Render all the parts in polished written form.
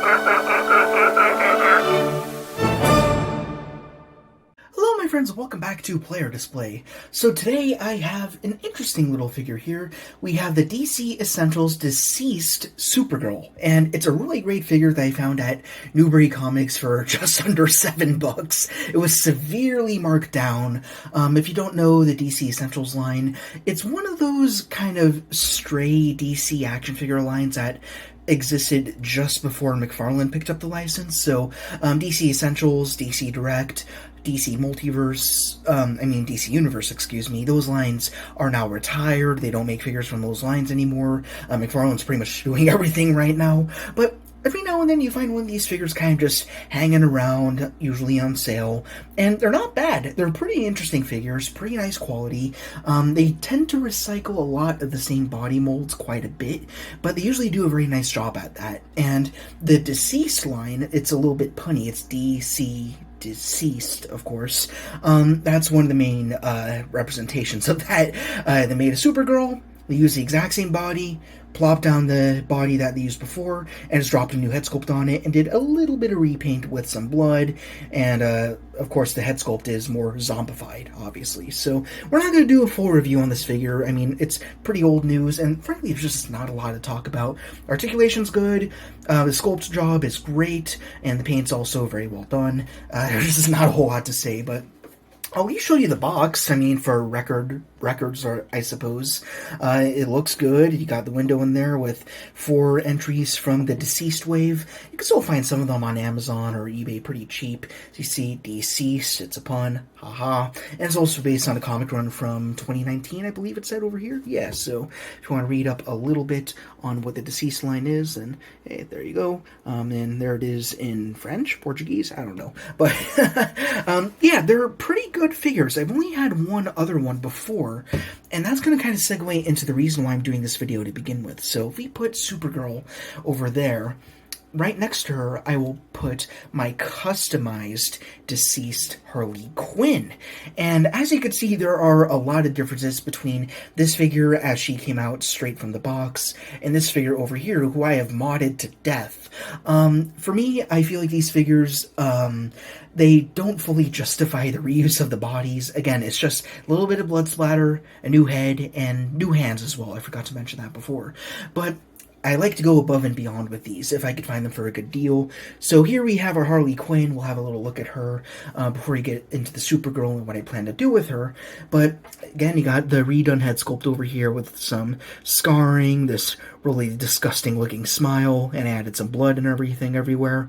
Hello my friends, welcome back to Player Display. So today I have an interesting little figure here. We have the DC Essentials DCeased Supergirl, and it's a really great figure that I found at Newbury Comics for just under $7. It was severely marked down. If you don't know the DC Essentials line, it's one of those kind of stray DC action figure lines that existed just before McFarlane picked up the license. So DC Essentials, DC Direct, DC Multiverse, DC Universe, excuse me, those lines are now retired. They don't make figures from those lines anymore. McFarlane's pretty much doing everything right now, but every now and then you find one of these figures kind of just hanging around, usually on sale, and they're not bad. They're pretty interesting figures, pretty nice quality. They tend to recycle a lot of the same body molds quite a bit, but they usually do a very nice job at that. And the DCeased line, it's a little bit punny. It's DCeased, of course. That's one of the main representations of that. They made a Supergirl. They used the exact same body, plopped down the body that they used before, and just dropped a new head sculpt on it, and did a little bit of repaint with some blood, and of course the head sculpt is more zombified, obviously. So we're not going to do a full review on this figure. I mean, it's pretty old news, and frankly, there's just not a lot to talk about. Articulation's good, the sculpt job is great, and the paint's also very well done. There's just not a whole lot to say, but I'll at least show you the box. I mean, for records, or I suppose. It looks good. You got the window in there with 4 entries from the DCeased wave. You can still find some of them on Amazon or eBay pretty cheap. So you see DCeased, it's a pun, haha. And it's also based on a comic run from 2019, I believe it said over here. Yeah, so if you want to read up a little bit on what the DCeased line is, then hey, there you go. And there it is in French, Portuguese, I don't know. But yeah, they're pretty good figures. I've only had one other one before, and that's going to kind of segue into the reason why I'm doing this video to begin with. So if we put Supergirl over there, right next to her, I will put my customized DCeased Harley Quinn. And as you can see, there are a lot of differences between this figure as she came out straight from the box and this figure over here, who I have modded to death. For me, I feel like these figures, they don't fully justify the reuse of the bodies. Again, it's just a little bit of blood splatter, a new head, and new hands as well. I forgot to mention that before. But I like to go above and beyond with these, if I could find them for a good deal. So here we have our Harley Quinn. We'll have a little look at her before we get into the Supergirl and what I plan to do with her. But again, you got the redone head sculpt over here with some scarring, this really disgusting looking smile, and added some blood and everything everywhere.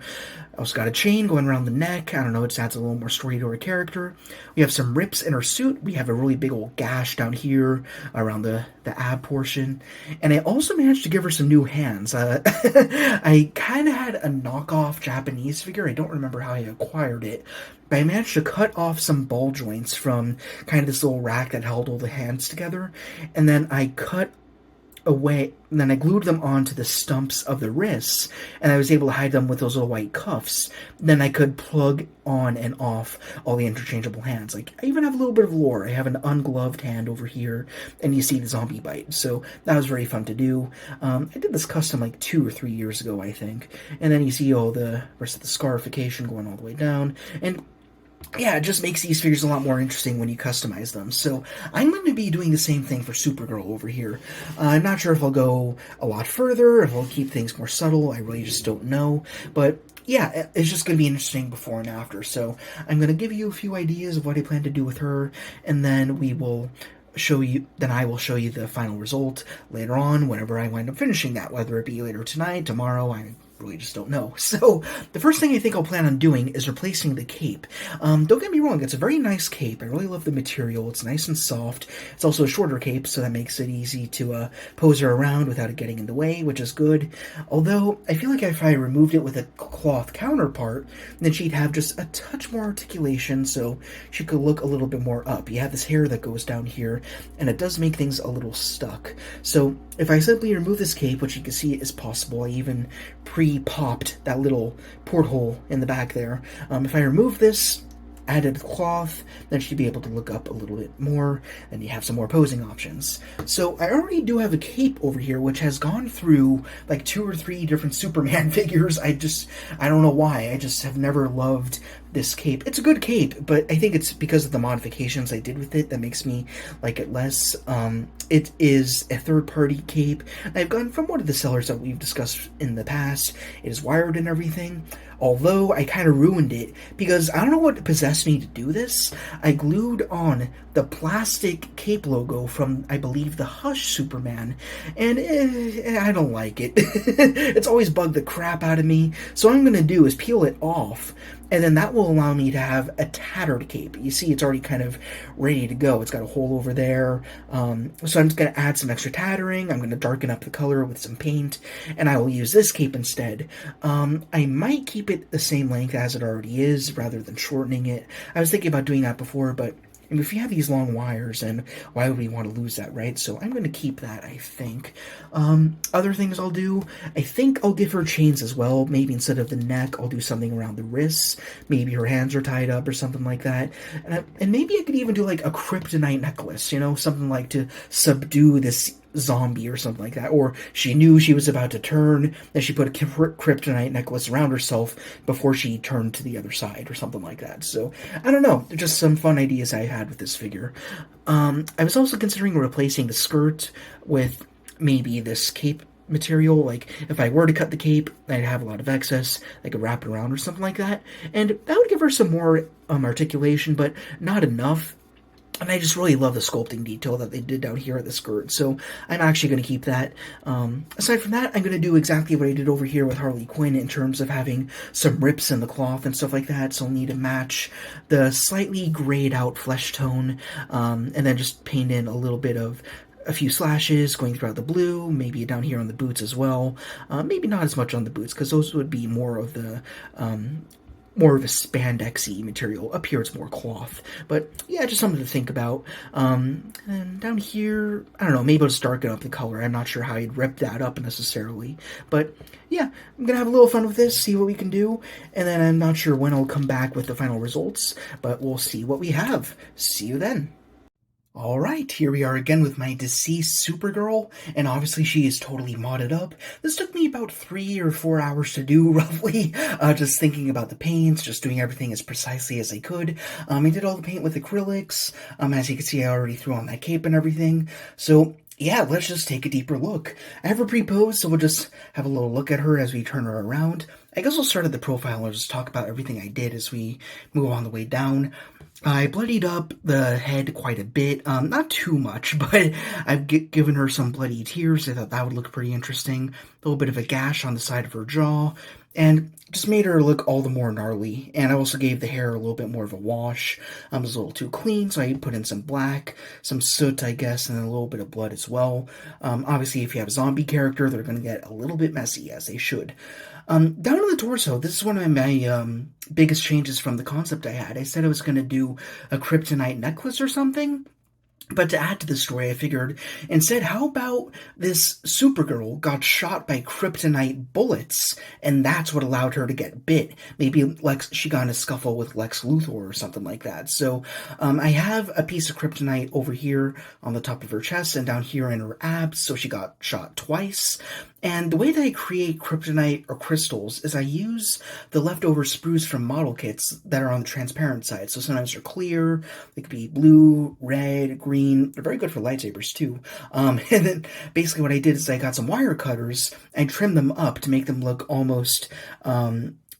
Also got a chain going around the neck. I don't know, it just adds a little more story to her character. We have some rips in her suit. We have a really big old gash down here around the ab portion. And I also managed to give her some new hands. I kind of had a knockoff Japanese figure. I don't remember how I acquired it, but I managed to cut off some ball joints from kind of this little rack that held all the hands together. And then I cut away, and then I glued them onto the stumps of the wrists, and I was able to hide them with those little white cuffs. Then I could plug on and off all the interchangeable hands. Like, I even have a little bit of lore. I have an ungloved hand over here, and you see the zombie bite. So that was very fun to do. I did this custom like 2 or 3 years ago, I think. And then you see all the rest of the scarification going all the way down, and yeah, it just makes these figures a lot more interesting when you customize them. So I'm going to be doing the same thing for Supergirl over here. I'm not sure if I'll go a lot further, if I'll keep things more subtle. I really just don't know. But yeah, it's just going to be interesting before and after. So I'm going to give you a few ideas of what I plan to do with her, and then we will show you, then I will show you the final result later on whenever I wind up finishing that, whether it be later tonight, tomorrow, I really just don't know. So the first thing I think I'll plan on doing is replacing the cape. Don't get me wrong, it's a very nice cape. I really love the material. It's nice and soft. It's also a shorter cape, so that makes it easy to pose her around without it getting in the way, which is good. Although I feel like if I removed it with a cloth counterpart, then she'd have just a touch more articulation, so she could look a little bit more up. You have this hair that goes down here, and it does make things a little stuck. So if I simply remove this cape, which you can see is possible, I even pre-popped that little porthole in the back there. If I remove this, added cloth, then she'd be able to look up a little bit more, and you have some more posing options. So I already do have a cape over here, which has gone through like 2 or 3 different Superman figures. I don't know why. I just have never loved this cape. It's a good cape, but I think it's because of the modifications I did with it that makes me like it less. It is a third-party cape. I've gotten from one of the sellers that we've discussed in the past. It is wired and everything. Although I kind of ruined it because I don't know what possessed me to do this. I glued on the plastic cape logo from, I believe, the Hush Superman, and I don't like it. It's always bugged the crap out of me. So what I'm going to do is peel it off, and then that will allow me to have a tattered cape. You see, it's already kind of ready to go. It's got a hole over there. So I'm just going to add some extra tattering. I'm going to darken up the color with some paint, and I will use this cape instead. I might keep it the same length as it already is, rather than shortening it. I was thinking about doing that before, but if you have these long wires, then why would we want to lose that, right? So I'm going to keep that, I think. Other things I'll do, I think I'll give her chains as well. Maybe instead of the neck, I'll do something around the wrists. Maybe her hands are tied up or something like that. And maybe I could even do like a kryptonite necklace, you know, something like to subdue this zombie or something like that. Or she knew she was about to turn, then she put a kryptonite necklace around herself before she turned to the other side or something like that. So I don't know, just some fun ideas I had with this figure. I was also considering replacing the skirt with maybe this cape material. Like if I were to cut the cape, I'd have a lot of excess. I could wrap it around or something like that, and that would give her some more articulation, but not enough. And I just really love the sculpting detail that they did down here at the skirt, so I'm actually going to keep that. Aside from that, I'm going to do exactly what I did over here with Harley Quinn in terms of having some rips in the cloth and stuff like that, so I'll need to match the slightly grayed out flesh tone, and then just paint in a little bit of a few slashes going throughout the blue, maybe down here on the boots as well. Maybe not as much on the boots, because those would be more of a spandexy material. Up here it's more cloth. But yeah, just something to think about. And down here, I don't know, maybe I'll just darken up the color. I'm not sure how I'd rip that up necessarily. But yeah, I'm going to have a little fun with this, see what we can do. And then I'm not sure when I'll come back with the final results, but we'll see what we have. See you then. Alright, here we are again with my DCeased Supergirl, and obviously she is totally modded up. This took me about 3 or 4 hours to do, roughly, just thinking about the paints, just doing everything as precisely as I could. I did all the paint with acrylics. As you can see, I already threw on that cape and everything. So yeah, let's just take a deeper look. I have her pre-posed, so we'll just have a little look at her as we turn her around. I guess we'll start at the profile and just talk about everything I did as we move on the way down. I bloodied up the head quite a bit, not too much, but I've given her some bloody tears. I thought that would look pretty interesting. A little bit of a gash on the side of her jaw, and just made her look all the more gnarly. And I also gave the hair a little bit more of a wash. It was a little too clean, so I put in some black, some soot, I guess, and then a little bit of blood as well. Obviously, if you have a zombie character, they're going to get a little bit messy, as they should. Down on the torso, this is one of my biggest changes from the concept I had. I said I was going to do a kryptonite necklace or something. But to add to the story, I figured, instead, how about this Supergirl got shot by kryptonite bullets, and that's what allowed her to get bit? Maybe she got in a scuffle with Lex Luthor or something like that. So I have a piece of kryptonite over here on the top of her chest and down here in her abs, so she got shot twice. And the way that I create kryptonite or crystals is I use the leftover sprues from model kits that are on the transparent side. So sometimes they're clear, they could be blue, red, green. They're very good for lightsabers too. And then basically what I did is I got some wire cutters and trimmed them up to make them look almost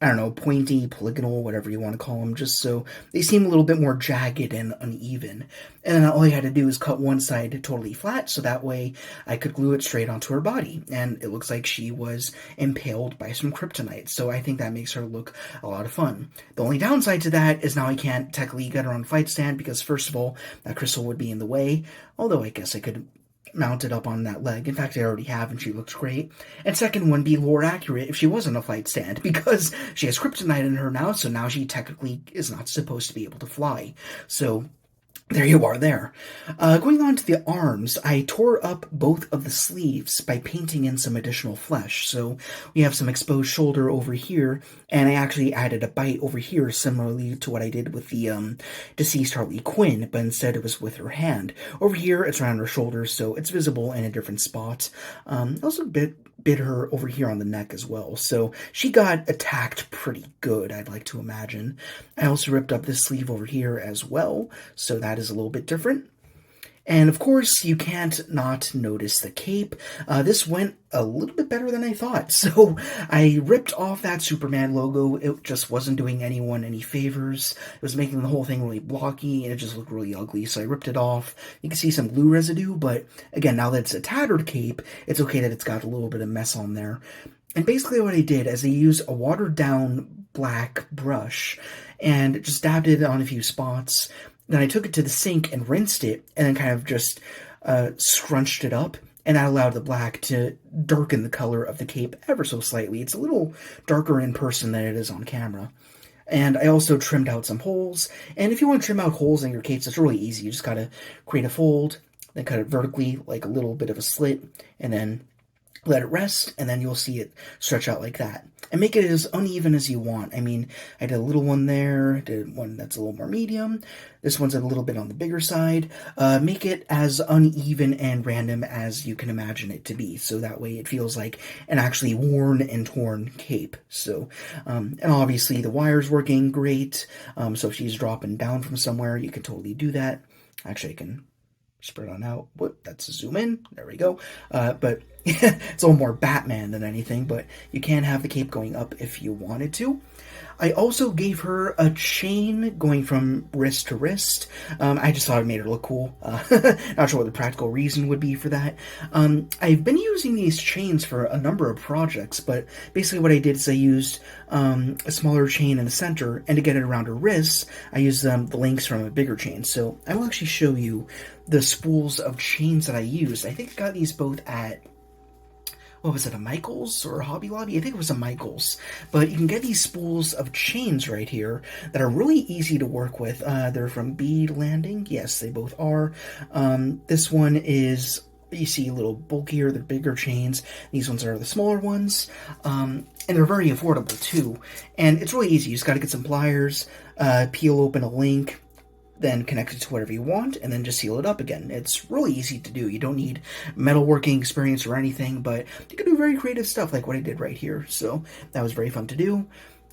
I don't know, pointy, polygonal, whatever you want to call them, just so they seem a little bit more jagged and uneven. And then all I had to do is cut one side totally flat, so that way I could glue it straight onto her body. And it looks like she was impaled by some kryptonite, so I think that makes her look a lot of fun. The only downside to that is now I can't technically get her on a fight stand, because first of all, that crystal would be in the way, although I guess I could mounted up on that leg. In fact, I already have, and she looks great. And second one, be lore accurate if she was on a flight stand, because she has kryptonite in her now, so now she technically is not supposed to be able to fly. So There you are there. Going on to the arms, I tore up both of the sleeves by painting in some additional flesh. So we have some exposed shoulder over here, and I actually added a bite over here, similarly to what I did with the deceased Harley Quinn, but instead it was with her hand. Over here, it's around her shoulders, so it's visible in a different spot. Also bit her over here on the neck as well, so she got attacked pretty good, I'd like to imagine. I also ripped up this sleeve over here as well, so that is a little bit different. And of course, you can't not notice the cape. This went a little bit better than I thought. So I ripped off that Superman logo. It just wasn't doing anyone any favors. It was making the whole thing really blocky, and it just looked really ugly. So I ripped it off. You can see some glue residue, but again, now that it's a tattered cape, it's okay that it's got a little bit of mess on there. And basically what I did is I used a watered-down black brush and just dabbed it on a few spots. Then I took it to the sink and rinsed it, and then kind of just scrunched it up, and that allowed the black to darken the color of the cape ever so slightly. It's a little darker in person than it is on camera. And I also trimmed out some holes, and if you want to trim out holes in your capes, it's really easy. You just gotta create a fold, then cut it vertically, like a little bit of a slit, and then let it rest, and then you'll see it stretch out like that. And make it as uneven as you want. I mean, I did a little one there, did one that's a little more medium. This one's a little bit on the bigger side. Make it as uneven and random as you can imagine it to be, so that way it feels like an actually worn and torn cape. So, and obviously the wire's working great, so if she's dropping down from somewhere, you can totally do that. Actually, I can spread on out. Whoop, that's a zoom in. There we go. But it's a little more Batman than anything, but you can have the cape going up if you wanted to. I also gave her a chain going from wrist to wrist. I just thought it made her look cool. Not sure what the practical reason would be for that. I've been using these chains for a number of projects, but basically what I did is I used a smaller chain in the center, and to get it around her wrists, I used the links from a bigger chain. So I will actually show you the spools of chains that I used. I think I got these both at, what was it, a Michael's or a Hobby Lobby? I think it was a Michael's. But you can get these spools of chains right here that are really easy to work with. They're from Bead Landing. Yes, they both are. This one is, you see, a little bulkier, the bigger chains. These ones are the smaller ones. And they're very affordable too. And it's really easy. You just got to get some pliers, peel open a link, then connect it to whatever you want, and then just seal it up again. It's really easy to do. You don't need metalworking experience or anything, but you can do very creative stuff like what I did right here. So that was very fun to do.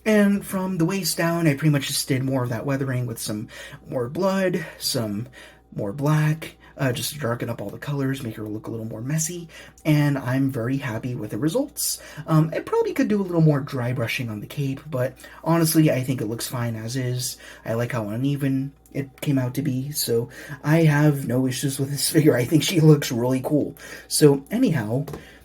And from the waist down, I pretty much just did more of that weathering with some more blood, some more black, just to darken up all the colors, make her look a little more messy, and I'm very happy with the results. I probably could do a little more dry brushing on the cape, but honestly, I think it looks fine as is. I like how uneven it came out to be, so I have no issues with this figure. I think she looks really cool. So anyhow,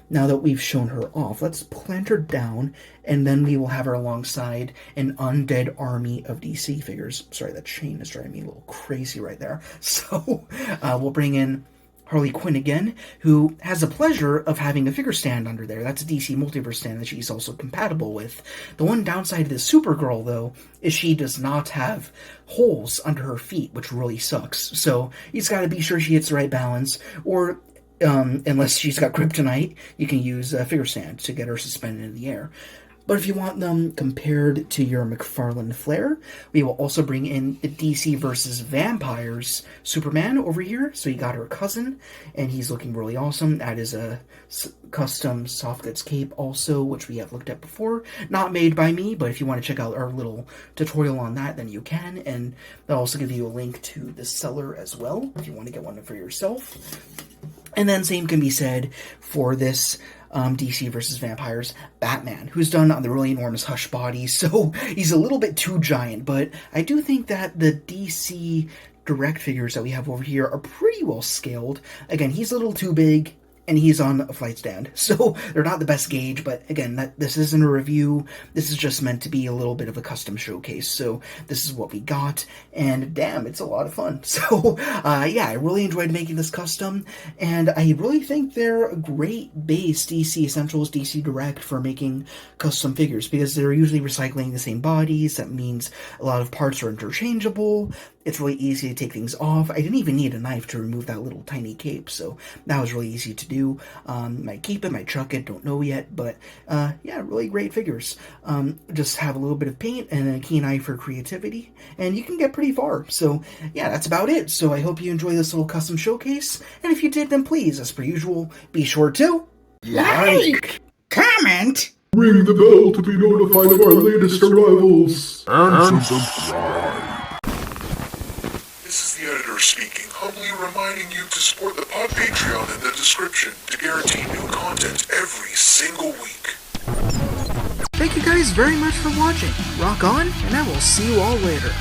now that we've shown her off, let's plant her down, and then we will have her alongside an undead army of DC figures. Sorry, that chain is driving me a little crazy right there. So we'll bring in Harley Quinn again, who has the pleasure of having a figure stand under there. That's a DC Multiverse stand that she's also compatible with. The one downside of this Supergirl, though, is she does not have holes under her feet, which really sucks. So you just gotta be sure she hits the right balance, or unless she's got kryptonite, you can use a figure stand to get her suspended in the air. But if you want them compared to your McFarlane Flare, we will also bring in the DC versus Vampires Superman over here. So you got her cousin, and he's looking really awesome. That is a custom soft goods cape also, which we have looked at before. Not made by me, but if you want to check out our little tutorial on that, then you can. And they'll also give you a link to the seller as well, if you want to get one for yourself. And then same can be said for this DC versus Vampires Batman, who's done on the really enormous Hush body, so he's a little bit too giant, but I do think that the DC Direct figures that we have over here are pretty well scaled. Again, he's a little too big, and he's on a flight stand. So they're not the best gauge, but again, this isn't a review. This is just meant to be a little bit of a custom showcase. So this is what we got, and damn, it's a lot of fun. So yeah, I really enjoyed making this custom, and I really think they're a great base, DC Essentials, DC Direct, for making custom figures, because they're usually recycling the same bodies. That means a lot of parts are interchangeable. It's really easy to take things off. I didn't even need a knife to remove that little tiny cape, so that was really easy to do. Might keep it, might chuck it, don't know yet, but yeah, really great figures. Just have a little bit of paint and a keen eye for creativity, and you can get pretty far. So yeah, that's about it. So I hope you enjoy this little custom showcase, and if you did, then please, as per usual, be sure to Like, comment, ring the bell to be notified of our latest arrivals, and subscribe. This is the editor speaking, humbly reminding you to support the pod Patreon in the description to guarantee new content every single week. Thank you guys very much for watching. Rock on, and I will see you all later.